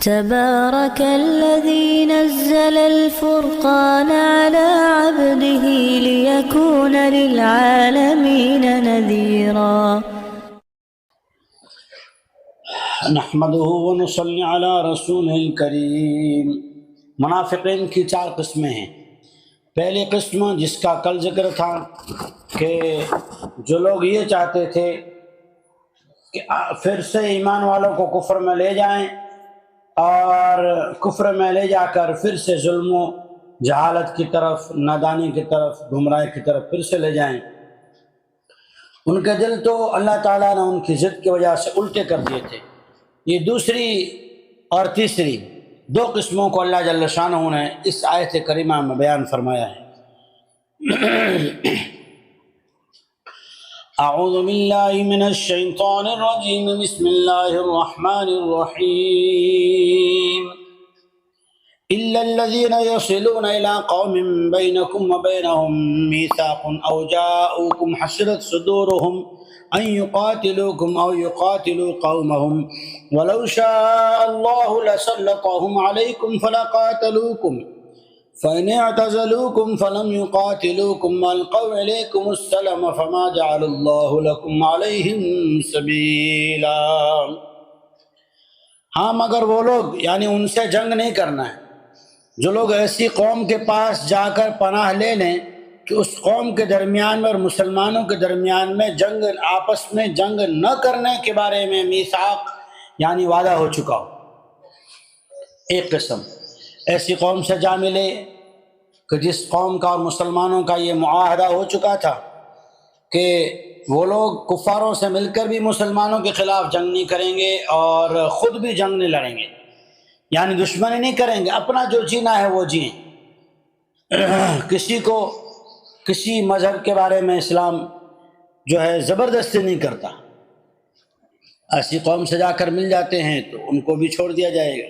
تبارك الذي نزل الفرقان على عبده ليكون للعالمين نذيرا. نحمده ونصلي على رسول الکریم۔ منافقین کی 4 قسمیں ہیں۔ پہلی قسم جس کا کل ذکر تھا کہ جو لوگ یہ چاہتے تھے کہ پھر سے ایمان والوں کو کفر میں لے جائیں اور کفر میں لے جا کر پھر سے ظلم و جہالت کی طرف، نادانی کی طرف، گمراہی کی طرف پھر سے لے جائیں۔ ان کے دل تو اللہ تعالیٰ نے ان کی ضد کی وجہ سے الٹے کر دیے تھے۔ یہ دوسری اور تیسری 2 قسموں کو اللہ جل شانہ نے اس آیت کریمہ میں بیان فرمایا ہے۔ اعوذ باللہ من الشیطان الرجیم، بسم اللہ الرحمن الرحیم۔ إلا الذين يصلون إلى قوم بينكم وبينهم ميثاق أو جاءوكم حسرت صدورهم أن يقاتلوكم أو يقاتلوا قومهم ولو شاء الله لسلطهم عليكم فلقاتلوكم فإن اعتزلوكم فلم يقاتلوكم وألقوا إليكم السلم فما جعل الله لكم عليهم سبيلا۔ ہاں مگر وہ لوگ، یعنی ان سے جنگ نہیں کرنا ہے، جو لوگ ایسی قوم کے پاس جا کر پناہ لے لیں کہ اس قوم کے درمیان میں اور مسلمانوں کے درمیان میں جنگ، آپس میں جنگ نہ کرنے کے بارے میں میثاق یعنی وعدہ ہو چکا ہو۔ ایک قسم ایسی قوم سے جا ملے کہ جس قوم کا اور مسلمانوں کا یہ معاہدہ ہو چکا تھا کہ وہ لوگ کفاروں سے مل کر بھی مسلمانوں کے خلاف جنگ نہیں کریں گے اور خود بھی جنگ نہیں لڑیں گے، یعنی دشمنی نہیں کریں گے، اپنا جو جینا ہے وہ جئیں۔ کسی کو کسی مذہب کے بارے میں اسلام جو ہے زبردستی نہیں کرتا۔ ایسی قوم سے جا کر مل جاتے ہیں تو ان کو بھی چھوڑ دیا جائے گا۔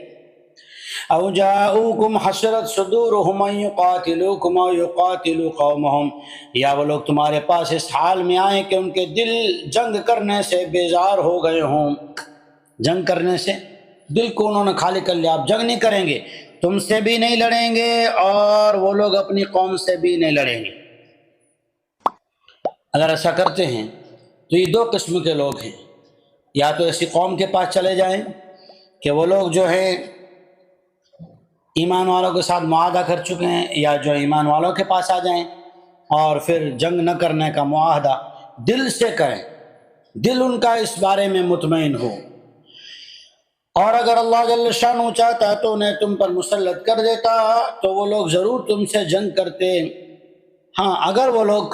او جاؤکم حسرت صدورہم ان یقاتلوکم او یقاتلوا قومہم، یا وہ لوگ تمہارے پاس اس حال میں آئیں کہ ان کے دل جنگ کرنے سے بیزار ہو گئے ہوں۔ جنگ کرنے سے دل کو انہوں نے خالی کر لیا، آپ جنگ نہیں کریں گے، تم سے بھی نہیں لڑیں گے اور وہ لوگ اپنی قوم سے بھی نہیں لڑیں گے۔ اگر ایسا کرتے ہیں تو یہ 2 قسم کے لوگ ہیں۔ یا تو ایسی قوم کے پاس چلے جائیں کہ وہ لوگ جو ہے ایمان والوں کے ساتھ معاہدہ کر چکے ہیں، یا جو ایمان والوں کے پاس آ جائیں اور پھر جنگ نہ کرنے کا معاہدہ دل سے کریں، دل ان کا اس بارے میں مطمئن ہو۔ اور اگر اللہ جل شانہ چاہتا تو انہیں تم پر مسلط کر دیتا تو وہ لوگ ضرور تم سے جنگ کرتے۔ ہاں اگر وہ لوگ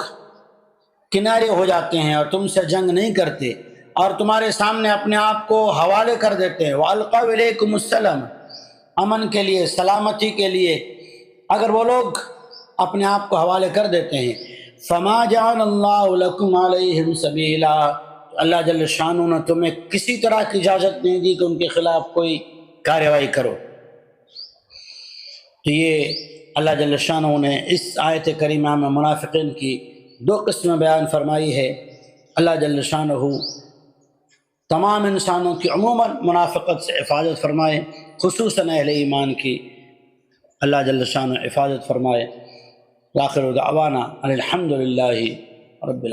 کنارے ہو جاتے ہیں اور تم سے جنگ نہیں کرتے اور تمہارے سامنے اپنے آپ کو حوالے کر دیتے ہیں، وَأَلْقَوْا إِلَيْكُمُ السَّلَامَ، امن کے لیے، سلامتی کے لیے، اگر وہ لوگ اپنے آپ کو حوالے کر دیتے ہیں، فَمَا جَعَلَ اللَّهُ لَكُمْ عَلَيْهِمْ سَبِيلًا، اللہ جل شانہ نے تمہیں کسی طرح کی اجازت نہیں دی کہ ان کے خلاف کوئی کارروائی کرو۔ تو یہ اللہ جل شانہ نے اس آیت کریمہ میں منافقین کی 2 قسمیں بیان فرمائی ہے۔ اللہ جل شانہ تمام انسانوں کی عموماً منافقت سے حفاظت فرمائے، خصوصاً اہل ایمان کی اللہ جل شانہ حفاظت فرمائے۔ وآخر دعوانا ان الحمد للہ رب العالمین۔